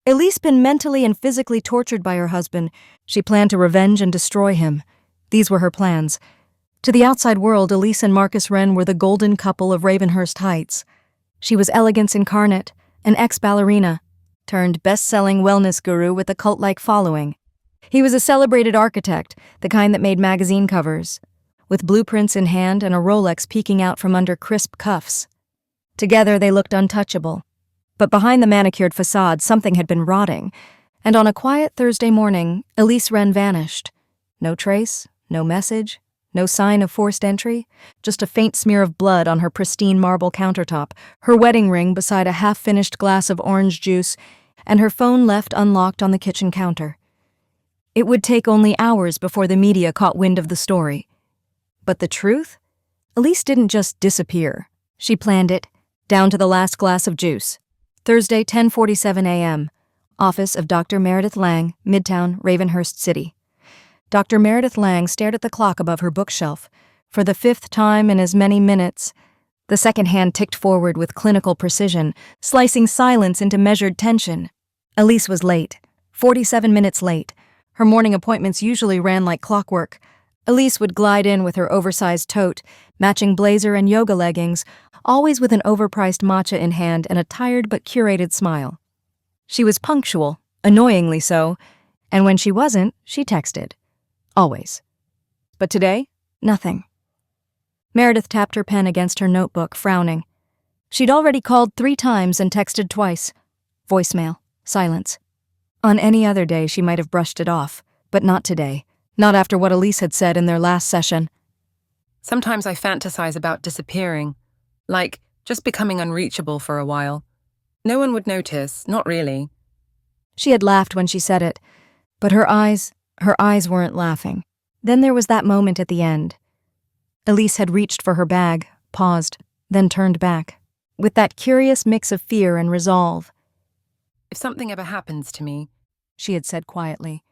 Elise been mentally and physically tortured by her husband. She planned to revenge and destroy him. These were her plans. To the outside world, Elise and Marcus Wren were the golden couple of Ravenhurst Heights. She was elegance incarnate, an ex-ballerina, turned best-selling wellness guru with a cult-like following. He was a celebrated architect, the kind that made magazine covers, with blueprints in hand and a Rolex peeking out from under crisp cuffs. Together they looked untouchable. But behind the manicured facade, something had been rotting, and on a quiet Thursday morning, Elise Wren vanished. No trace, no message, no sign of forced entry, just a faint smear of blood on her pristine marble countertop, her wedding ring beside a half-finished glass of orange juice, and her phone left unlocked on the kitchen counter. It would take only hours before the media caught wind of the story. But the truth? Elise didn't just disappear. She planned it, down to the last glass of juice. Thursday, 10:47 a.m., office of Dr. Meredith Lang, Midtown, Ravenhurst City. Dr. Meredith Lang stared at the clock above her bookshelf. For the fifth time in as many minutes, the second hand ticked forward with clinical precision, slicing silence into measured tension. Elise was late, 47 minutes late. Her morning appointments usually ran like clockwork. Elise would glide in with her oversized tote, matching blazer and yoga leggings, always with an overpriced matcha in hand and a tired but curated smile. She was punctual, annoyingly so, and when she wasn't, she texted. Always. But today, nothing. Meredith tapped her pen against her notebook, frowning. She'd already called 3 times and texted twice. Voicemail. Silence. On any other day, she might have brushed it off, but not today. Not after what Elise had said in their last session. Sometimes I fantasize about disappearing, like just becoming unreachable for a while. No one would notice, not really. She had laughed when she said it, but her eyes weren't laughing. Then there was that moment at the end. Elise had reached for her bag, paused, then turned back, with that curious mix of fear and resolve. If something ever happens to me, she had said quietly,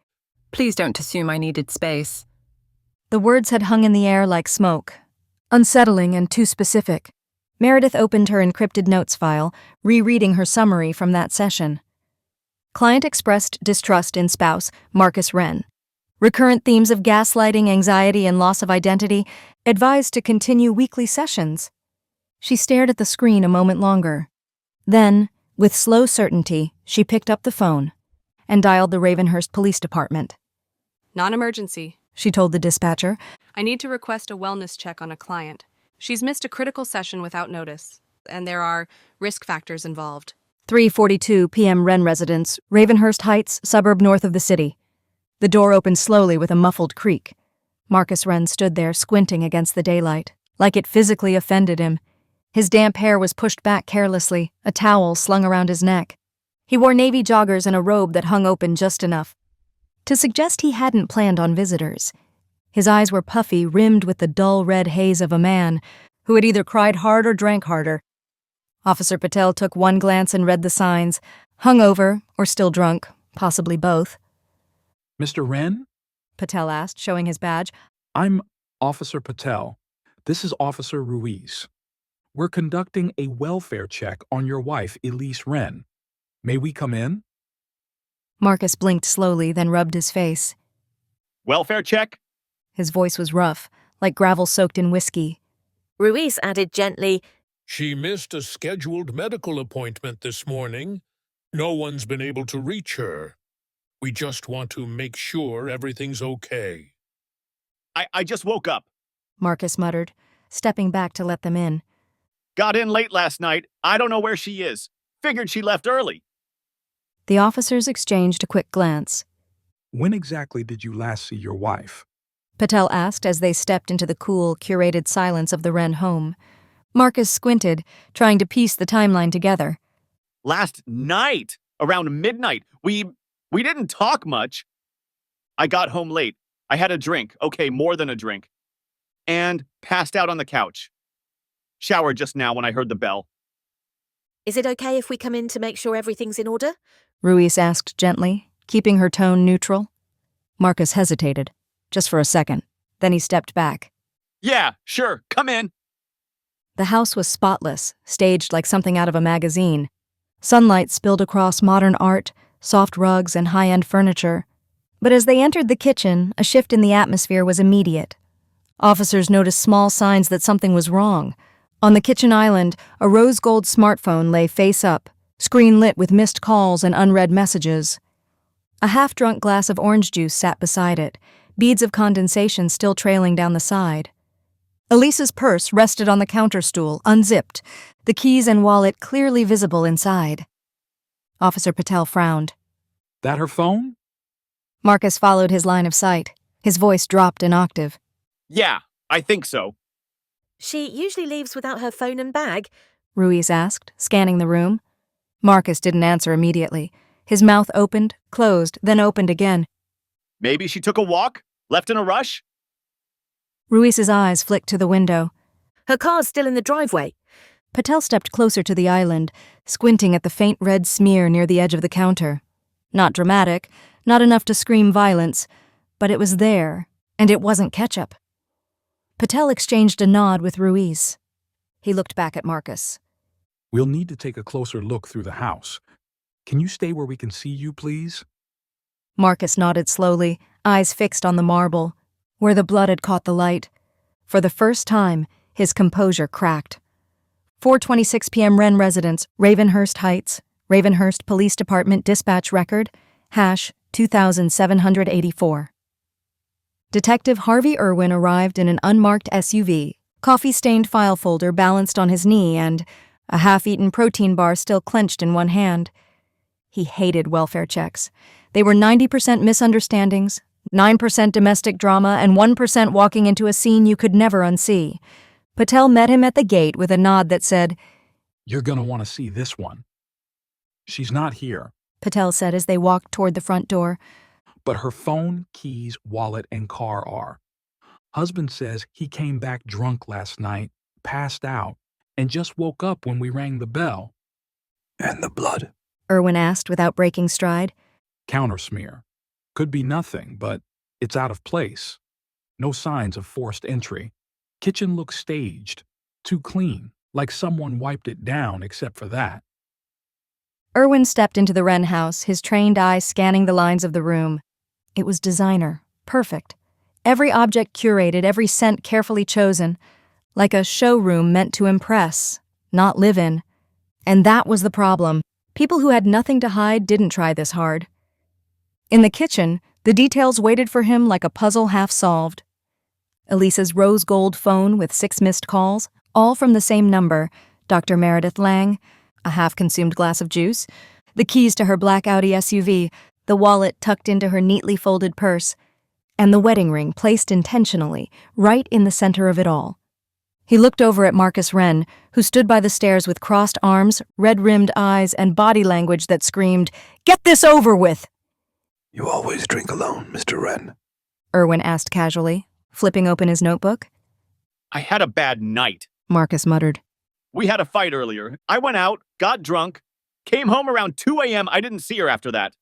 please don't assume I needed space. The words had hung in the air like smoke, unsettling and too specific. Meredith opened her encrypted notes file, rereading her summary from that session. Client expressed distrust in spouse, Marcus Wren. Recurrent themes of gaslighting, anxiety, and loss of identity, advised to continue weekly sessions. She stared at the screen a moment longer. Then, with slow certainty, she picked up the phone and dialed the Ravenhurst Police Department. Non-emergency, she told the dispatcher. I need to request a wellness check on a client. She's missed a critical session without notice, and there are risk factors involved. 3:42 p.m. Wren residence, Ravenhurst Heights, suburb north of the city. The door opened slowly with a muffled creak. Marcus Wren stood there squinting against the daylight, like it physically offended him. His damp hair was pushed back carelessly, a towel slung around his neck. He wore navy joggers and a robe that hung open just enough to suggest he hadn't planned on visitors. His eyes were puffy, rimmed with the dull red haze of a man who had either cried hard or drank harder. Officer Patel took one glance and read the signs, hungover or still drunk, possibly both. Mr. Wren? Patel asked, showing his badge. I'm Officer Patel. This is Officer Ruiz. We're conducting a welfare check on your wife, Elise Wren. May we come in? Marcus blinked slowly, then rubbed his face. Welfare check? His voice was rough, like gravel soaked in whiskey. Ruiz added gently, She missed a scheduled medical appointment this morning. No one's been able to reach her. We just want to make sure everything's okay. I just woke up. Marcus muttered, stepping back to let them in. Got in late last night. I don't know where she is. Figured she left early. The officers exchanged a quick glance. When exactly did you last see your wife? Patel asked as they stepped into the cool, curated silence of the Wren home. Marcus squinted, trying to piece the timeline together. Last night, around midnight. We didn't talk much. I got home late. I had a drink, okay, more than a drink, and passed out on the couch. Showered just now when I heard the bell. Is it okay if we come in to make sure everything's in order? Ruiz asked gently, keeping her tone neutral. Marcus hesitated, just for a second. Then he stepped back. Yeah, sure, come in. The house was spotless, staged like something out of a magazine. Sunlight spilled across modern art, soft rugs and high-end furniture. But as they entered the kitchen, a shift in the atmosphere was immediate. Officers noticed small signs that something was wrong. On the kitchen island, a rose gold smartphone lay face up, screen lit with missed calls and unread messages. A half-drunk glass of orange juice sat beside it, beads of condensation still trailing down the side. Elise's purse rested on the counter stool, unzipped, the keys and wallet clearly visible inside. Officer Patel frowned. That her phone? Marcus followed his line of sight. His voice dropped an octave. Yeah, I think so. She usually leaves without her phone and bag. Ruiz asked, scanning the room. Marcus didn't answer immediately. His mouth opened, closed, then opened again. Maybe she took a walk? Left in a rush? Ruiz's eyes flicked to the window. Her car's still in the driveway. Patel stepped closer to the island, squinting at the faint red smear near the edge of the counter. Not dramatic, not enough to scream violence, but it was there, and it wasn't ketchup. Patel exchanged a nod with Ruiz. He looked back at Marcus. We'll need to take a closer look through the house. Can you stay where we can see you, please? Marcus nodded slowly, eyes fixed on the marble, where the blood had caught the light. For the first time, his composure cracked. 4:26 p.m. Wren residence, Ravenhurst Heights, Ravenhurst Police Department dispatch record, #2784. Detective Harvey Irwin arrived in an unmarked SUV, coffee-stained file folder balanced on his knee and a half-eaten protein bar still clenched in one hand. He hated welfare checks. They were 90% misunderstandings, 9% domestic drama, and 1% walking into a scene you could never unsee. Patel met him at the gate with a nod that said, You're gonna want to see this one. She's not here, Patel said as they walked toward the front door. but her phone, keys, wallet, and car are. Husband says he came back drunk last night, passed out, and just woke up when we rang the bell. And the blood? Irwin asked without breaking stride. Counter smear. Could be nothing, but it's out of place. No signs of forced entry. Kitchen looks staged, too clean, like someone wiped it down except for that. Irwin stepped into the Wren house, his trained eyes scanning the lines of the room. It was designer, perfect. Every object curated, every scent carefully chosen, like a showroom meant to impress, not live in. And that was the problem. People who had nothing to hide didn't try this hard. In the kitchen, the details waited for him like a puzzle half solved. Elise's rose gold phone with 6 missed calls, all from the same number, Dr. Meredith Lang, a half-consumed glass of juice, the keys to her black Audi SUV, the wallet tucked into her neatly folded purse, and the wedding ring placed intentionally, right in the center of it all. He looked over at Marcus Wren, who stood by the stairs with crossed arms, red-rimmed eyes, and body language that screamed, "Get this over with!" You always drink alone, Mr. Wren? Irwin asked casually, flipping open his notebook. I had a bad night. Marcus muttered. We had a fight earlier. I went out, got drunk, came home around 2 a.m. I didn't see her after that.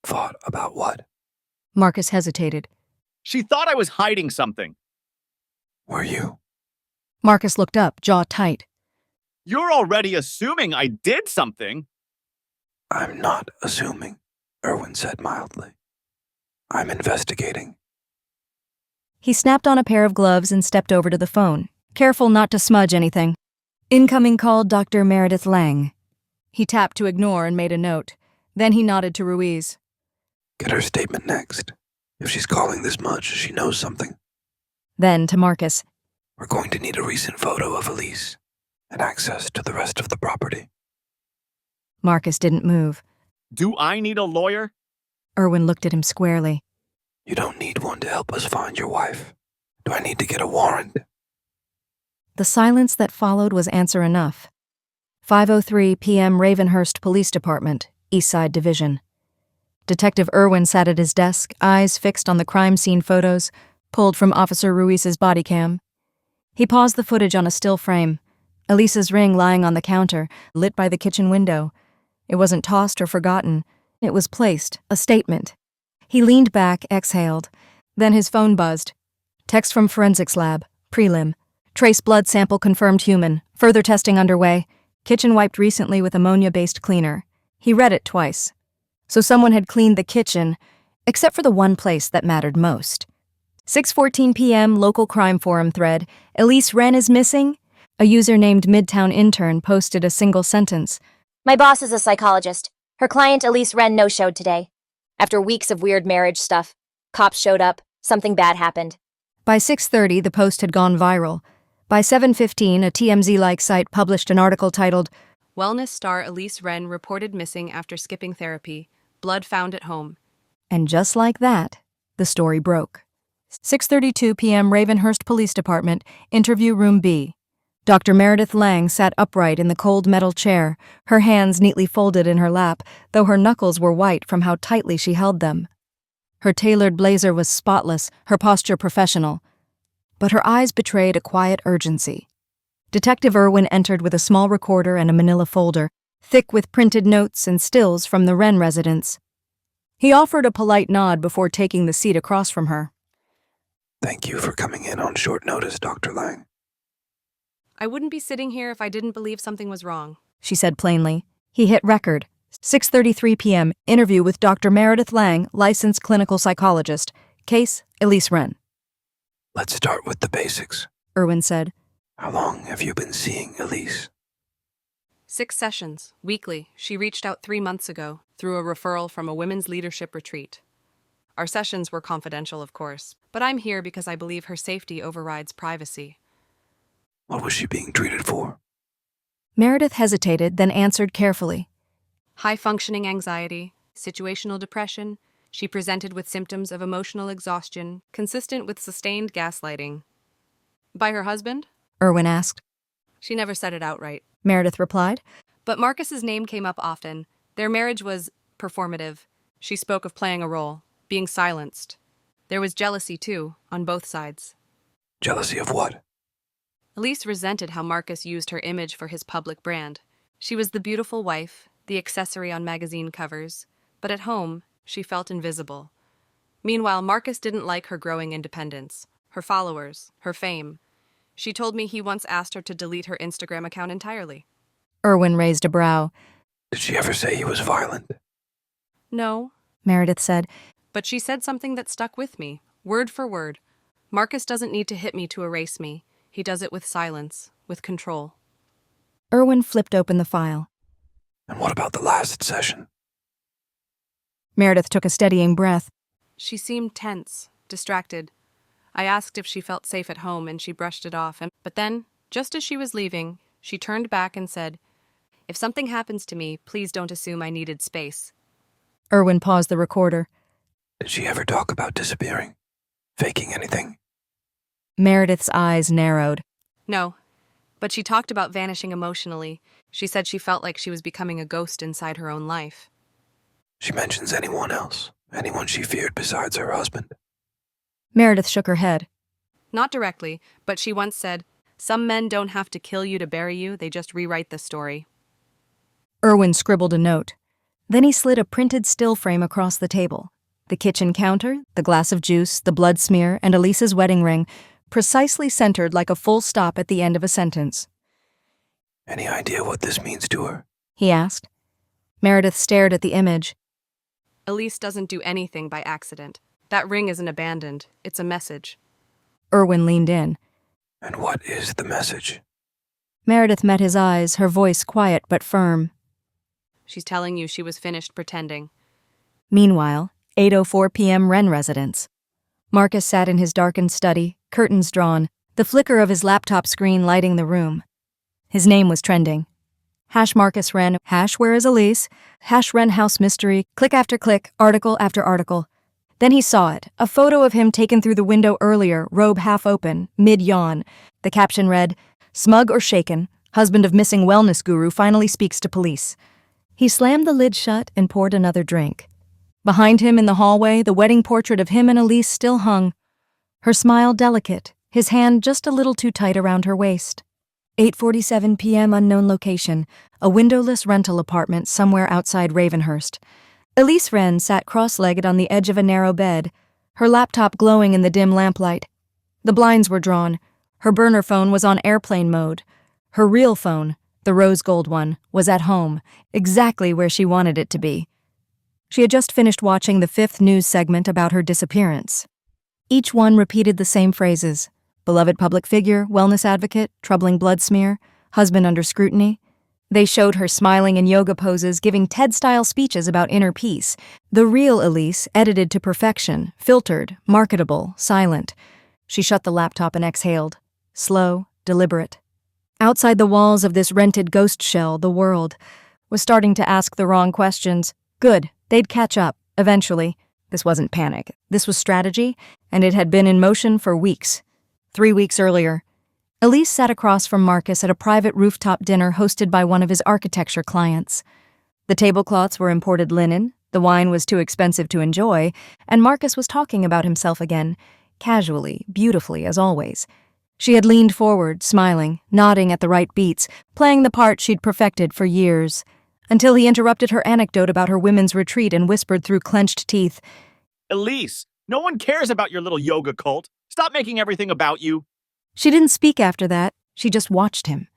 Thought about what? Marcus hesitated. She thought I was hiding something. Were you? Marcus looked up, jaw tight. You're already assuming I did something. I'm not assuming, Irwin said mildly. I'm investigating. He snapped on a pair of gloves and stepped over to the phone, careful not to smudge anything. Incoming called Dr. Meredith Lang. He tapped to ignore and made a note. Then he nodded to Ruiz. Get her statement next. If she's calling this much, she knows something. Then to Marcus. We're going to need a recent photo of Elise and access to the rest of the property. Marcus didn't move. Do I need a lawyer? Irwin looked at him squarely. You don't need one to help us find your wife. Do I need to get a warrant? The silence that followed was answer enough. 5:03 p.m. Ravenhurst Police Department, Eastside Division. Detective Irwin sat at his desk, eyes fixed on the crime scene photos, pulled from Officer Ruiz's body cam. He paused the footage on a still frame. Elise's ring lying on the counter, lit by the kitchen window. It wasn't tossed or forgotten. It was placed, a statement. He leaned back, exhaled. Then his phone buzzed. Text from forensics lab, prelim. Trace blood sample confirmed human. Further testing underway. Kitchen wiped recently with ammonia-based cleaner. He read it twice. so someone had cleaned the kitchen, except for the one place that mattered most. 6:14 p.m. local crime forum thread, Elise Wren is missing? A user named Midtown Intern posted a single sentence. My boss is a psychologist. Her client Elise Wren no-showed today. After weeks of weird marriage stuff, cops showed up, something bad happened. By 6:30, the post had gone viral. By 7:15, a TMZ-like site published an article titled, Wellness star Elise Wren reported missing after skipping therapy. Blood found at home. and just like that, the story broke. 6:32 p.m. Ravenhurst Police Department, Interview Room B. Dr. Meredith Lang sat upright in the cold metal chair, her hands neatly folded in her lap, though her knuckles were white from how tightly she held them. Her tailored blazer was spotless, her posture professional, but her eyes betrayed a quiet urgency. Detective Irwin entered with a small recorder and a manila folder, thick with printed notes and stills from the Wren residence. He offered a polite nod before taking the seat across from her. Thank you for coming in on short notice, Dr. Lang. I wouldn't be sitting here if I didn't believe something was wrong. She said plainly. He hit record. 6:33 p.m. Interview with Dr. Meredith Lang, licensed clinical psychologist. Case, Elise Wren. Let's start with the basics. Irwin said. How long have you been seeing Elise? 6 sessions, weekly. She reached out 3 months ago through a referral from a women's leadership retreat. Our sessions were confidential, of course, but I'm here because I believe her safety overrides privacy. What was she being treated for? Meredith hesitated, then answered carefully. High-functioning anxiety, situational depression. She presented with symptoms of emotional exhaustion, consistent with sustained gaslighting. By her husband? Irwin asked. She never said it outright. Meredith replied. But Marcus's name came up often. Their marriage was performative. She spoke of playing a role, being silenced. There was jealousy, too, on both sides. Jealousy of what? Elise resented how Marcus used her image for his public brand. She was the beautiful wife, the accessory on magazine covers, but at home, she felt invisible. Meanwhile, Marcus didn't like her growing independence, her followers, her fame. She told me he once asked her to delete her Instagram account entirely. Irwin raised a brow. Did she ever say he was violent? No, Meredith said. but she said something that stuck with me, word for word. Marcus doesn't need to hit me to erase me. He does it with silence, with control. Irwin flipped open the file. And what about the last session? Meredith took a steadying breath. She seemed tense, distracted. I asked if she felt safe at home, and she brushed it off. But then, just as she was leaving, she turned back and said, "If something happens to me, please don't assume I needed space." Irwin paused the recorder. Did she ever talk about disappearing? Faking anything? Meredith's eyes narrowed. No, but she talked about vanishing emotionally. She said she felt like she was becoming a ghost inside her own life. She mentions anyone else? Anyone she feared besides her husband? Meredith shook her head. Not directly, but she once said, "Some men don't have to kill you to bury you, they just rewrite the story." Irwin scribbled a note. Then he slid a printed still frame across the table. The kitchen counter, the glass of juice, the blood smear, and Elise's wedding ring, precisely centered like a full stop at the end of a sentence. Any idea what this means to her? He asked. Meredith stared at the image. Elise doesn't do anything by accident. That ring isn't abandoned. It's a message. Irwin leaned in. And what is the message? Meredith met his eyes, her voice quiet but firm. She's telling you she was finished pretending. Meanwhile, 8:04 p.m. Wren residence. Marcus sat in his darkened study, curtains drawn, the flicker of his laptop screen lighting the room. His name was trending. #Marcus Wren, #where is Elise, #Wren house mystery, click after click, article after article. Then he saw it, a photo of him taken through the window earlier, robe half open, mid-yawn. The caption read, "Smug or shaken, husband of missing wellness guru finally speaks to police." He slammed the lid shut and poured another drink. Behind him in the hallway, the wedding portrait of him and Elise still hung. Her smile delicate, his hand just a little too tight around her waist. 8:47 p.m. unknown location, a windowless rental apartment somewhere outside Ravenhurst. Elise Wren sat cross-legged on the edge of a narrow bed, her laptop glowing in the dim lamplight. The blinds were drawn. Her burner phone was on airplane mode. Her real phone, the rose gold one, was at home, exactly where she wanted it to be. She had just finished watching the 5th news segment about her disappearance. Each one repeated the same phrases: beloved public figure, wellness advocate, troubling blood smear, husband under scrutiny. They showed her smiling in yoga poses, giving TED-style speeches about inner peace. The real Elise, edited to perfection, filtered, marketable, silent. She shut the laptop and exhaled. Slow, deliberate. Outside the walls of this rented ghost shell, the world was starting to ask the wrong questions. Good, they'd catch up, eventually. This wasn't panic. This was strategy, and it had been in motion for weeks. 3 weeks earlier, Elise sat across from Marcus at a private rooftop dinner hosted by one of his architecture clients. The tablecloths were imported linen, the wine was too expensive to enjoy, and Marcus was talking about himself again, casually, beautifully, as always. She had leaned forward, smiling, nodding at the right beats, playing the part she'd perfected for years, until he interrupted her anecdote about her women's retreat and whispered through clenched teeth, Elise, no one cares about your little yoga cult. Stop making everything about you. She didn't speak after that, she just watched him.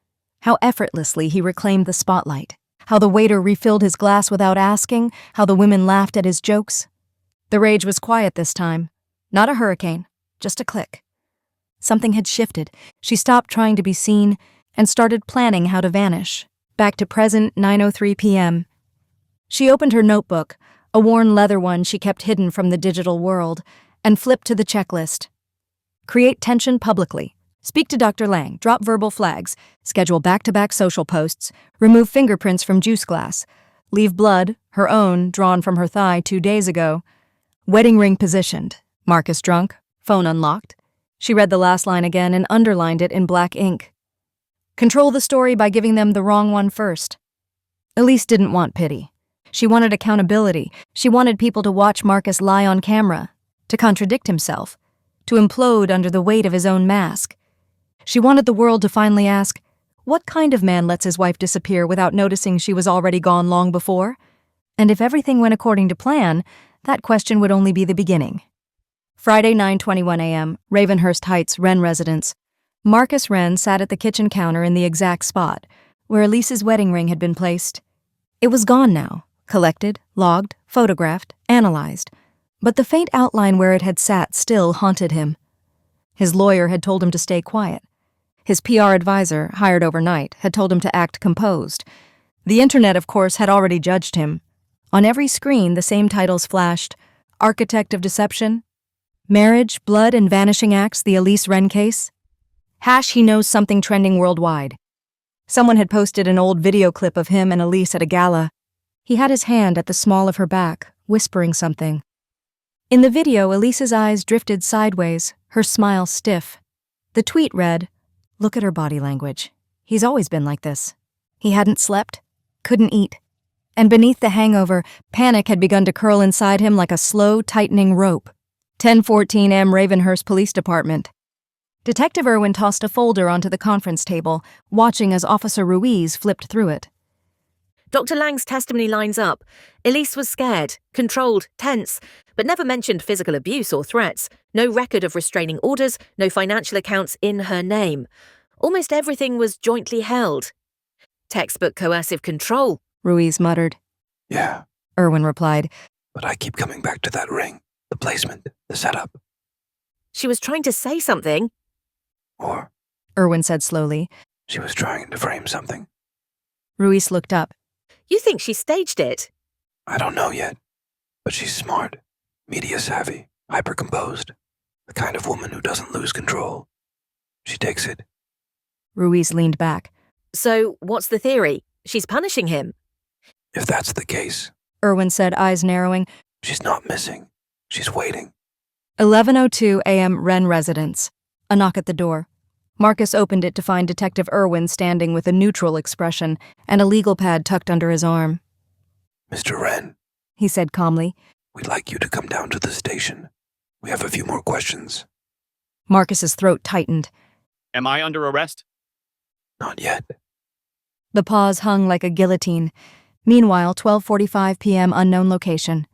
How effortlessly he reclaimed the spotlight. How the waiter refilled his glass without asking. How the women laughed at his jokes. The rage was quiet this time. Not a hurricane, just a click. Something had shifted. She stopped trying to be seen and started planning how to vanish. Back to present 9:03 p.m. She opened her notebook, a worn leather one she kept hidden from the digital world, and flipped to the checklist. Create tension publicly. Speak to Dr. Lang, drop verbal flags, schedule back-to-back social posts, remove fingerprints from juice glass, leave blood, her own, drawn from her thigh 2 days ago. Wedding ring positioned. Marcus drunk, phone unlocked. She read the last line again and underlined it in black ink. Control the story by giving them the wrong one first. Elise didn't want pity. She wanted accountability. She wanted people to watch Marcus lie on camera, to contradict himself, to implode under the weight of his own mask. She wanted the world to finally ask, what kind of man lets his wife disappear without noticing she was already gone long before? And if everything went according to plan, that question would only be the beginning. Friday, 9:21 a.m., Ravenhurst Heights, Wren residence. Marcus Wren sat at the kitchen counter in the exact spot where Elise's wedding ring had been placed. It was gone now, collected, logged, photographed, analyzed, but the faint outline where it had sat still haunted him. His lawyer had told him to stay quiet. His PR advisor, hired overnight, had told him to act composed. The internet, of course, had already judged him. On every screen, the same titles flashed: Architect of Deception, Marriage, Blood, and Vanishing Acts, the Elise Wren case. He knows something trending worldwide. Someone had posted an old video clip of him and Elise at a gala. He had his hand at the small of her back, whispering something. In the video, Elise's eyes drifted sideways, her smile stiff. The tweet read, "Look at her body language. He's always been like this." He hadn't slept, couldn't eat. And beneath the hangover, panic had begun to curl inside him like a slow, tightening rope. 10:14 M. Ravenhurst Police Department. Detective Irwin tossed a folder onto the conference table, watching as Officer Ruiz flipped through it. Dr. Lang's testimony lines up. Elise was scared, controlled, tense, but never mentioned physical abuse or threats. No record of restraining orders, no financial accounts in her name. Almost everything was jointly held. Textbook coercive control, Ruiz muttered. Yeah, Irwin replied. but I keep coming back to that ring. The placement, the setup. She was trying to say something. Or Irwin said slowly. she was trying to frame something. Ruiz looked up. You think she staged it? I don't know yet. But she's smart, media savvy, hyper-composed. The kind of woman who doesn't lose control. She takes it. Ruiz leaned back. So, what's the theory? She's punishing him. If that's the case, Irwin said, eyes narrowing. she's not missing. She's waiting. 11:02 a.m. Wren residence. A knock at the door. Marcus opened it to find Detective Irwin standing with a neutral expression and a legal pad tucked under his arm. Mr. Wren, He said calmly. we'd like you to come down to the station. We have a few more questions. Marcus's throat tightened. Am I under arrest? Not yet. The pause hung like a guillotine. Meanwhile, 12:45 p.m. unknown location.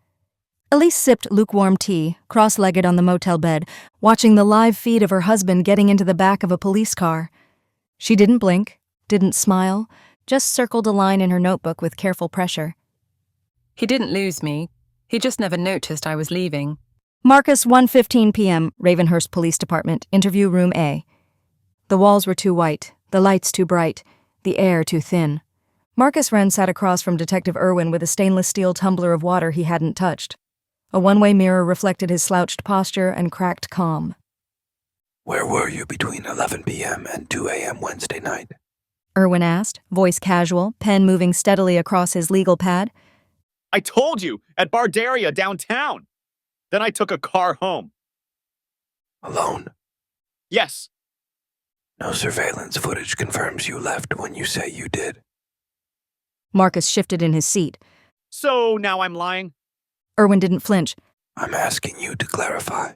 Elise sipped lukewarm tea, cross-legged on the motel bed, watching the live feed of her husband getting into the back of a police car. She didn't blink, didn't smile, just circled a line in her notebook with careful pressure. He didn't lose me, He just never noticed I was leaving. Marcus, 1:15 p.m., Ravenhurst Police Department, interview room A. The walls were too white, the lights too bright, the air too thin. Marcus Wren sat across from Detective Irwin with a stainless steel tumbler of water he hadn't touched. A one-way mirror reflected his slouched posture and cracked calm. Where were you between 11 p.m. and 2 a.m. Wednesday night? Irwin asked, voice casual, pen moving steadily across his legal pad. I told you, at Bardaria downtown. Then I took a car home. Alone? Yes. No surveillance footage confirms you left when you say you did. Marcus shifted in his seat. So now I'm lying? Irwin didn't flinch. I'm asking you to clarify.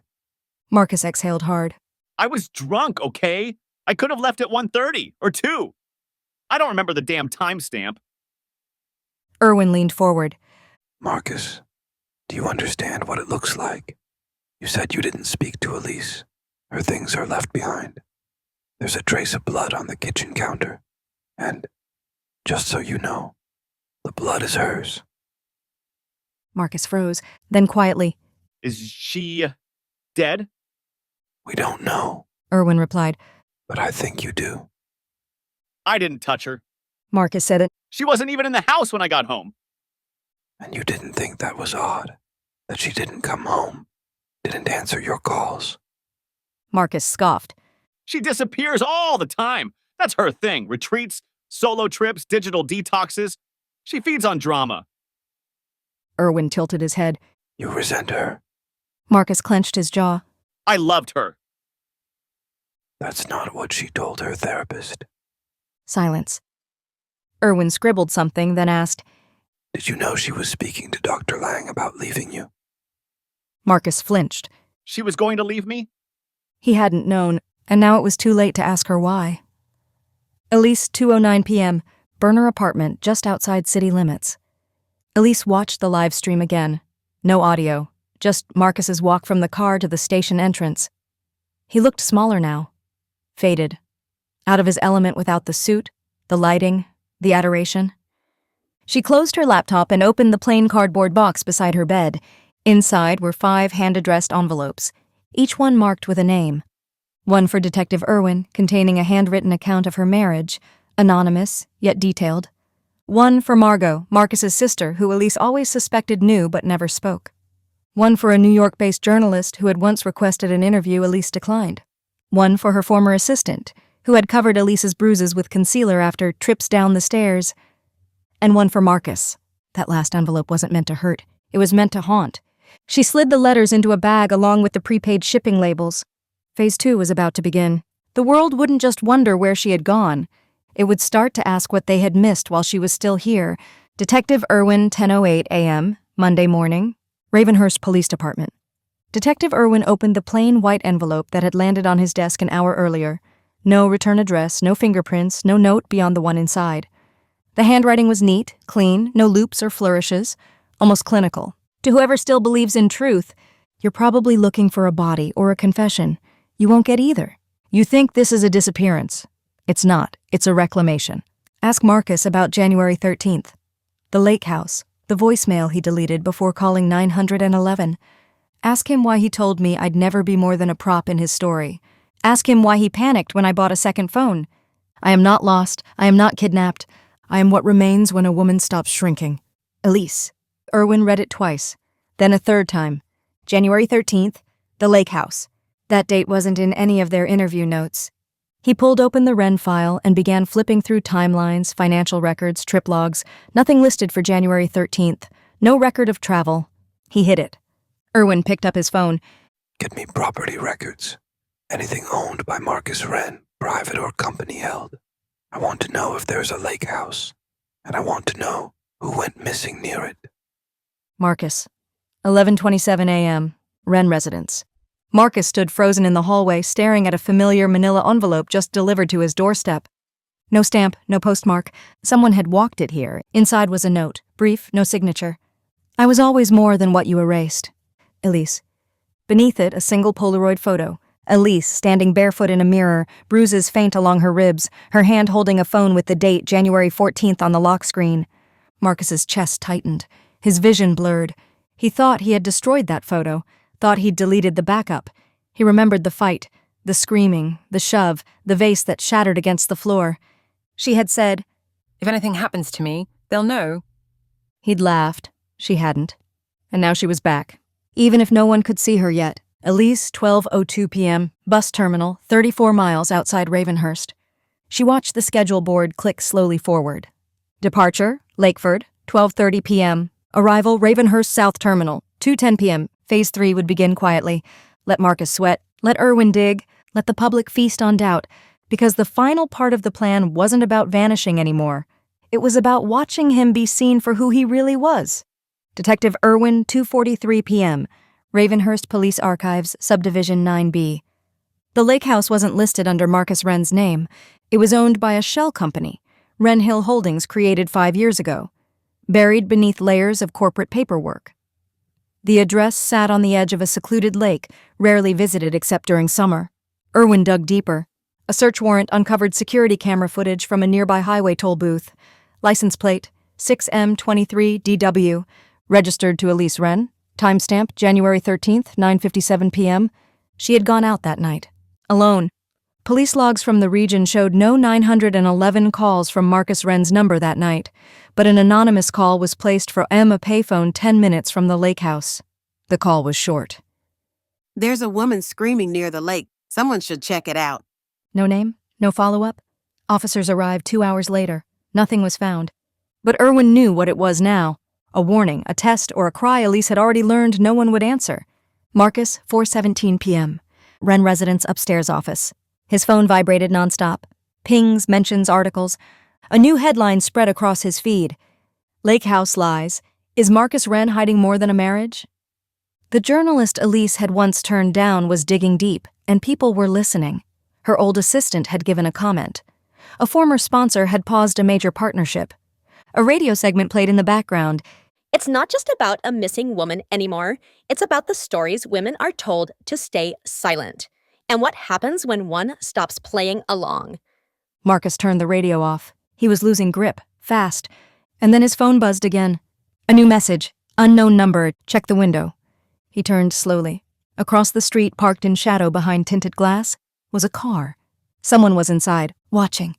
Marcus exhaled hard. I was drunk, okay? I could have left at 1:30 or 2. I don't remember the damn timestamp. Irwin leaned forward. Marcus, do you understand what it looks like? You said you didn't speak to Elise. Her things are left behind. There's a trace of blood on the kitchen counter. And, just so you know, the blood is hers. Marcus froze, then quietly. Is she dead? We don't know, Irwin replied. but I think you do. I didn't touch her. Marcus said it. She wasn't even in the house when I got home. And you didn't think that was odd? That she didn't come home? Didn't answer your calls? Marcus scoffed. She disappears all the time. That's her thing. Retreats, solo trips, digital detoxes. She feeds on drama. Irwin tilted his head. You resent her? Marcus clenched his jaw. I loved her. That's not what she told her therapist. Silence. Irwin scribbled something, then asked, Did you know she was speaking to Dr. Lang about leaving you? Marcus flinched. She was going to leave me? He hadn't known, and now it was too late to ask her why. Elise, 2:09 p.m., burner apartment just outside city limits. Elise watched the live stream again. No audio, just Marcus's walk from the car to the station entrance. He looked smaller now. Faded. Out of his element without the suit, the lighting, the adoration. She closed her laptop and opened the plain cardboard box beside her bed. Inside were 5 hand-addressed envelopes, each one marked with a name. One for Detective Irwin, containing a handwritten account of her marriage, anonymous, yet detailed. One for Margot, Marcus's sister, who Elise always suspected knew but never spoke. One for a New York-based journalist who had once requested an interview Elise declined. One for her former assistant, who had covered Elise's bruises with concealer after trips down the stairs. And one for Marcus. That last envelope wasn't meant to hurt. It was meant to haunt. She slid the letters into a bag along with the prepaid shipping labels. Phase 2 was about to begin. The world wouldn't just wonder where she had gone. It would start to ask what they had missed while she was still here. Detective Irwin, 10:08 a.m., Monday morning, Ravenhurst Police Department. Detective Irwin opened the plain white envelope that had landed on his desk an hour earlier. No return address, no fingerprints, no note beyond the one inside. The handwriting was neat, clean, no loops or flourishes, almost clinical. To whoever still believes in truth, you're probably looking for a body or a confession. You won't get either. You think this is a disappearance. It's not. It's a reclamation. Ask Marcus about January 13th. The lake house, the voicemail he deleted before calling 911. Ask him why he told me I'd never be more than a prop in his story. Ask him why he panicked when I bought a second phone. I am not lost. I am not kidnapped. I am what remains when a woman stops shrinking. Elise. Irwin read it twice, then a third time. January 13th, the lake house. That date wasn't in any of their interview notes. He pulled open the Wren file and began flipping through timelines, financial records, trip logs. Nothing listed for January 13th. No record of travel. He hid it. Irwin picked up his phone. Get me property records. Anything owned by Marcus Wren, private or company held. I want to know if there's a lake house. And I want to know who went missing near it. Marcus. 11:27 a.m. Wren residence. Marcus stood frozen in the hallway, staring at a familiar manila envelope just delivered to his doorstep. No stamp, no postmark. Someone had walked it here. Inside was a note. Brief, no signature. I was always more than what you erased. Elise. Beneath it, a single Polaroid photo. Elise, standing barefoot in a mirror, bruises faint along her ribs, her hand holding a phone with the date January 14th on the lock screen. Marcus's chest tightened. His vision blurred. He thought he had destroyed that photo, thought he'd deleted the backup. He remembered the fight, the screaming, the shove, the vase that shattered against the floor. She had said, If anything happens to me, they'll know. He'd laughed. She hadn't. And now she was back. Even if no one could see her yet. Elise, 12:02 p.m., bus terminal, 34 miles outside Ravenhurst. She watched the schedule board click slowly forward. Departure, Lakeford, 12:30 p.m. Arrival, Ravenhurst South Terminal, 2:10 p.m. Phase 3 would begin quietly. Let Marcus sweat, let Irwin dig, let the public feast on doubt, because the final part of the plan wasn't about vanishing anymore. It was about watching him be seen for who he really was. Detective Irwin, 2:43 p.m., Ravenhurst Police Archives, Subdivision 9B. The lake house wasn't listed under Marcus Wren's name. It was owned by a shell company, Wren Hill Holdings, created 5 years ago, buried beneath layers of corporate paperwork. The address sat on the edge of a secluded lake, rarely visited except during summer. Irwin dug deeper. A search warrant uncovered security camera footage from a nearby highway toll booth. License plate, 6M23DW, registered to Elise Wren. Timestamp, January 13th, 9:57 p.m. She had gone out that night. Alone. Police logs from the region showed no 911 calls from Marcus Wren's number that night, but an anonymous call was placed for a payphone 10 minutes from the lake house. The call was short. There's a woman screaming near the lake. Someone should check it out. No name? No follow-up? Officers arrived 2 hours later. Nothing was found. But Irwin knew what it was now. A warning, a test, or a cry Elise had already learned no one would answer. Marcus, 4:17 p.m. Wren residence upstairs office. His phone vibrated nonstop. Pings, mentions, articles. A new headline spread across his feed. Lake House lies. Is Marcus Wren hiding more than a marriage? The journalist Elise had once turned down was digging deep, and people were listening. Her old assistant had given a comment. A former sponsor had paused a major partnership. A radio segment played in the background. It's not just about a missing woman anymore. It's about the stories women are told to stay silent. And what happens when one stops playing along. Marcus turned the radio off. He was losing grip, fast. And then his phone buzzed again. A new message. Unknown number. Check the window. He turned slowly. Across the street, parked in shadow behind tinted glass, was a car. Someone was inside, watching.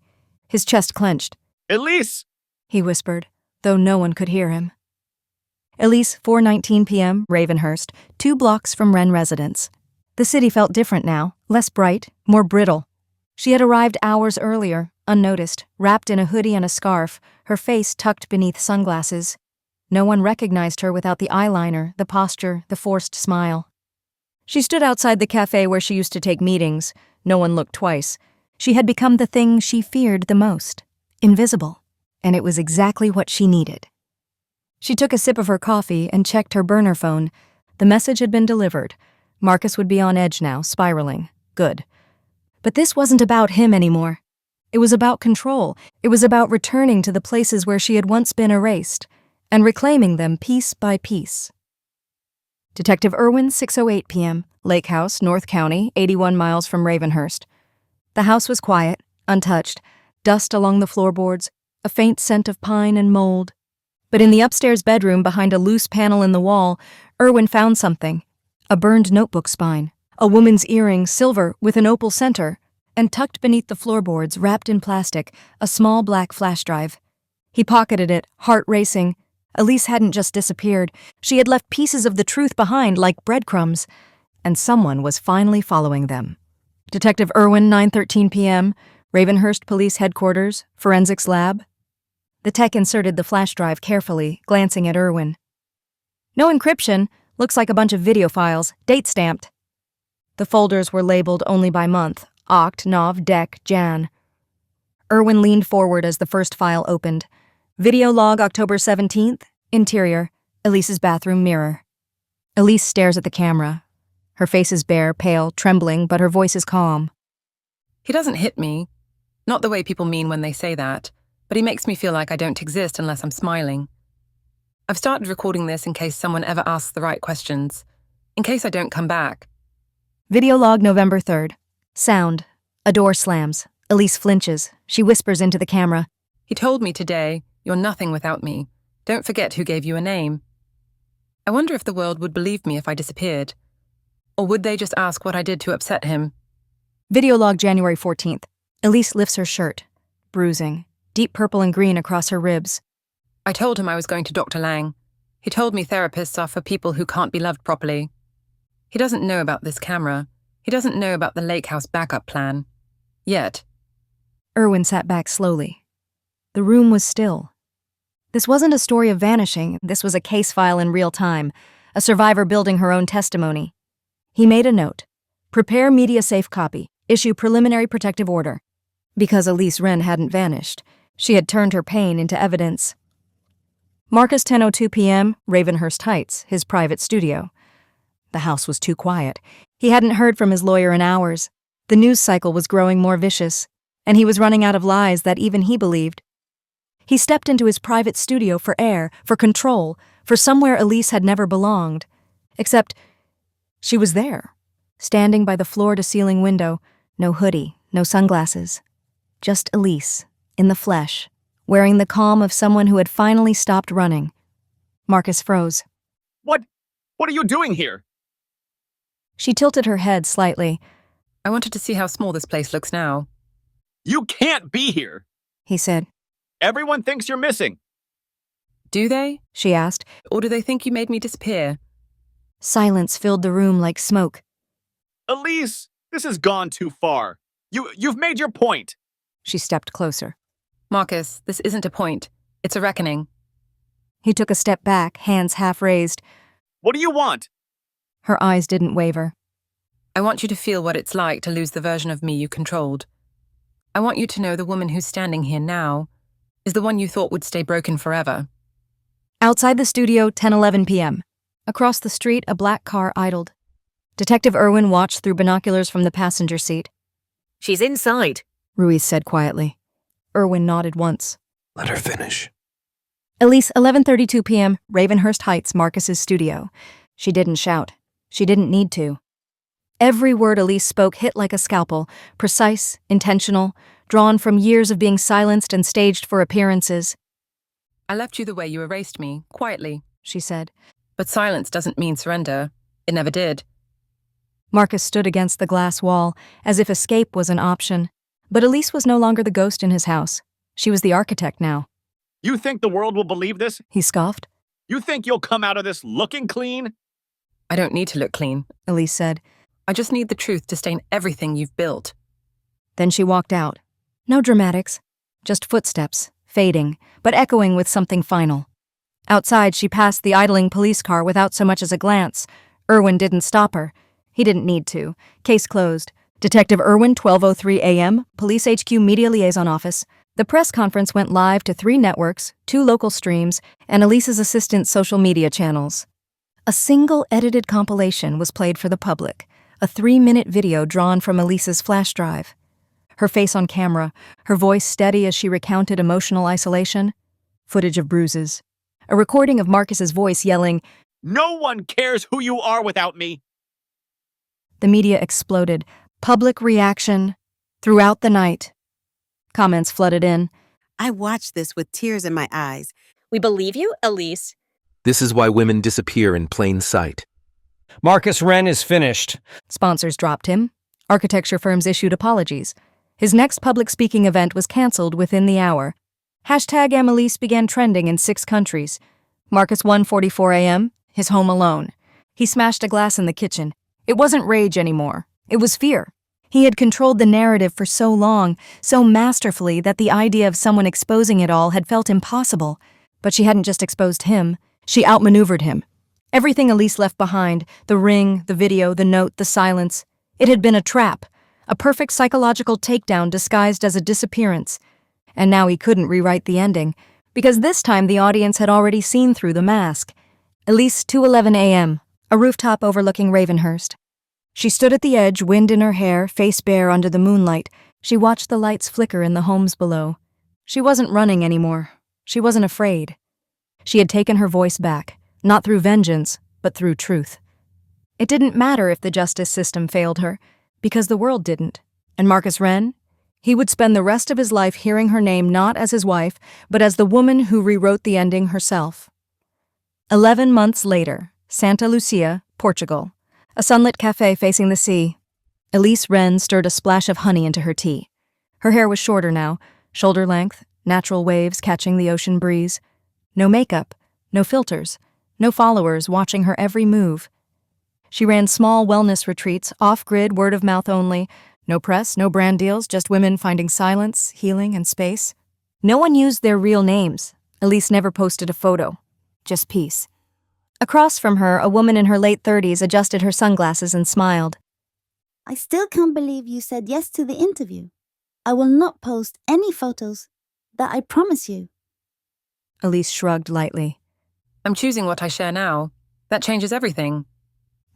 His chest clenched. Elise! He whispered, though no one could hear him. Elise, 4:19 p.m., Ravenhurst, 2 blocks from Wren residence. The city felt different now, less bright, more brittle. She had arrived hours earlier, unnoticed, wrapped in a hoodie and a scarf, her face tucked beneath sunglasses. No one recognized her without the eyeliner, the posture, the forced smile. She stood outside the cafe where she used to take meetings. No one looked twice. She had become the thing she feared the most, invisible, and it was exactly what she needed. She took a sip of her coffee and checked her burner phone. The message had been delivered. Marcus would be on edge now, spiraling. Good. But this wasn't about him anymore. It was about control. It was about returning to the places where she had once been erased, and reclaiming them piece by piece. Detective Irwin, 6:08 p.m., Lake House, North County, 81 miles from Ravenhurst. The house was quiet, untouched, dust along the floorboards, a faint scent of pine and mold. But in the upstairs bedroom behind a loose panel in the wall, Irwin found something. A burned notebook spine, a woman's earring, silver with an opal center, and tucked beneath the floorboards, wrapped in plastic, a small black flash drive. He pocketed it, heart racing. Elise hadn't just disappeared. She had left pieces of the truth behind like breadcrumbs, and someone was finally following them. Detective Irwin, 9:13 p.m., Ravenhurst Police Headquarters, Forensics Lab. The tech inserted the flash drive carefully, glancing at Irwin. No encryption, looks like a bunch of video files, date-stamped. The folders were labeled only by month, Oct, Nov, Dec, Jan. Irwin leaned forward as the first file opened. Video log October 17th, interior, Elise's bathroom mirror. Elise stares at the camera. Her face is bare, pale, trembling, but her voice is calm. He doesn't hit me. Not the way people mean when they say that, but he makes me feel like I don't exist unless I'm smiling. I've started recording this in case someone ever asks the right questions, in case I don't come back. Video log November 3rd. Sound. A door slams. Elise flinches. She whispers into the camera. He told me today, "You're nothing without me. Don't forget who gave you a name." I wonder if the world would believe me if I disappeared. Or would they just ask what I did to upset him? Video log January 14th. Elise lifts her shirt, bruising, deep purple and green across her ribs. I told him I was going to Dr. Lang. He told me therapists are for people who can't be loved properly. He doesn't know about this camera. He doesn't know about the lake house backup plan. Yet. Erwin sat back slowly. The room was still. This wasn't a story of vanishing. This was a case file in real time, a survivor building her own testimony. He made a note. Prepare media safe copy. Issue preliminary protective order. Because Elise Wren hadn't vanished. She had turned her pain into evidence. Marcus, 10:02 p.m., Ravenhurst Heights, his private studio. The house was too quiet. He hadn't heard from his lawyer in hours. The news cycle was growing more vicious, and he was running out of lies that even he believed. He stepped into his private studio for air, for control, for somewhere Elise had never belonged. Except, she was there, standing by the floor-to-ceiling window, no hoodie, no sunglasses. Just Elise, in the flesh, wearing the calm of someone who had finally stopped running. Marcus froze. What are you doing here? She tilted her head slightly. I wanted to see how small this place looks now. You can't be here. He said. Everyone thinks you're missing. Do they? She asked. Or do they think you made me disappear? Silence filled the room like smoke. Elise, this has gone too far. You've made your point. She stepped closer. Marcus, this isn't a point. It's a reckoning. He took a step back, hands half raised. What do you want? Her eyes didn't waver. I want you to feel what it's like to lose the version of me you controlled. I want you to know the woman who's standing here now is the one you thought would stay broken forever. Outside the studio, 10:11 p.m. Across the street, a black car idled. Detective Erwin watched through binoculars from the passenger seat. She's inside, Ruiz said quietly. Erwin nodded once. Let her finish. Elise, 11:32 p.m., Ravenhurst Heights, Marcus's studio. She didn't shout. She didn't need to. Every word Elise spoke hit like a scalpel, precise, intentional, drawn from years of being silenced and staged for appearances. I left you the way you erased me, quietly, she said. But silence doesn't mean surrender. It never did. Marcus stood against the glass wall, as if escape was an option. But Elise was no longer the ghost in his house. She was the architect now. You think the world will believe this? He scoffed. You think you'll come out of this looking clean? I don't need to look clean, Elise said. I just need the truth to stain everything you've built. Then she walked out. No dramatics. Just footsteps, fading, but echoing with something final. Outside, she passed the idling police car without so much as a glance. Erwin didn't stop her. He didn't need to. Case closed. Detective Erwin, 12:03 a.m., Police HQ Media Liaison Office. The press conference went live to 3 networks, 2 local streams, and Elise's assistant's social media channels. A single edited compilation was played for the public, a 3-minute video drawn from Elise's flash drive. Her face on camera, her voice steady as she recounted emotional isolation, footage of bruises. A recording of Marcus's voice yelling, No one cares who you are without me. The media exploded. Public reaction throughout the night. Comments flooded in. I watched this with tears in my eyes. We believe you, Elise. This is why women disappear in plain sight. Marcus Wren is finished. Sponsors dropped him. Architecture firms issued apologies. His next public speaking event was canceled within the hour. #Amelise began trending in 6 countries. Marcus, 1:44 a.m., his home alone. He smashed a glass in the kitchen. It wasn't rage anymore. It was fear. He had controlled the narrative for so long, so masterfully that the idea of someone exposing it all had felt impossible. But she hadn't just exposed him. She outmaneuvered him. Everything Elise left behind, the ring, the video, the note, the silence, it had been a trap, a perfect psychological takedown disguised as a disappearance. And now he couldn't rewrite the ending, because this time the audience had already seen through the mask. Elise, 2:11 a.m., a rooftop overlooking Ravenhurst. She stood at the edge, wind in her hair, face bare under the moonlight. She watched the lights flicker in the homes below. She wasn't running anymore. She wasn't afraid. She had taken her voice back, not through vengeance, but through truth. It didn't matter if the justice system failed her, because the world didn't. And Marcus Wren? He would spend the rest of his life hearing her name not as his wife, but as the woman who rewrote the ending herself. 11 months later, Santa Lucia, Portugal. A sunlit cafe facing the sea. Elise Wren stirred a splash of honey into her tea. Her hair was shorter now, shoulder length, natural waves catching the ocean breeze. No makeup, no filters, no followers watching her every move. She ran small wellness retreats, off-grid, word-of-mouth only. No press, no brand deals, just women finding silence, healing, and space. No one used their real names. Elise never posted a photo. Just peace. Across from her, a woman in her late 30s adjusted her sunglasses and smiled. I still can't believe you said yes to the interview. I will not post any photos. That I promise you. Elise shrugged lightly. I'm choosing what I share now. That changes everything.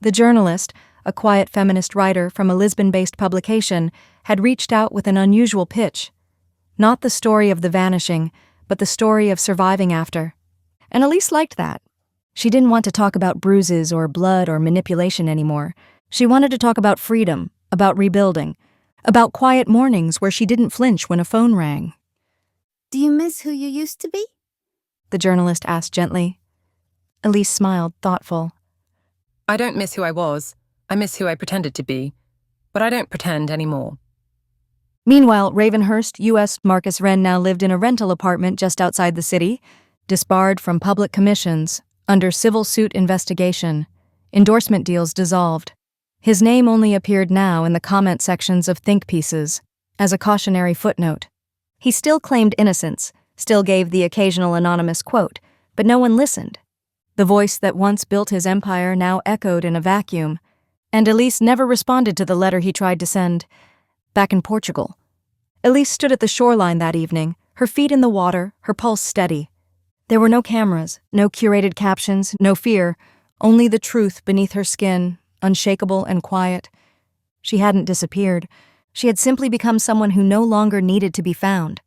The journalist, a quiet feminist writer from a Lisbon-based publication, had reached out with an unusual pitch. Not the story of the vanishing, but the story of surviving after. And Elise liked that. She didn't want to talk about bruises or blood or manipulation anymore. She wanted to talk about freedom, about rebuilding, about quiet mornings where she didn't flinch when a phone rang. Do you miss who you used to be? The journalist asked gently. Elise smiled, thoughtful. I don't miss who I was. I miss who I pretended to be. But I don't pretend anymore. Meanwhile, Ravenhurst, U.S. Marcus Wren now lived in a rental apartment just outside the city, disbarred from public commissions, under civil suit investigation, endorsement deals dissolved. His name only appeared now in the comment sections of think pieces, as a cautionary footnote. He still claimed innocence, still gave the occasional anonymous quote, but no one listened. The voice that once built his empire now echoed in a vacuum, and Elise never responded to the letter he tried to send. Back in Portugal. Elise stood at the shoreline that evening, her feet in the water, her pulse steady. There were no cameras, no curated captions, no fear, only the truth beneath her skin, unshakable and quiet. She hadn't disappeared. She had simply become someone who no longer needed to be found.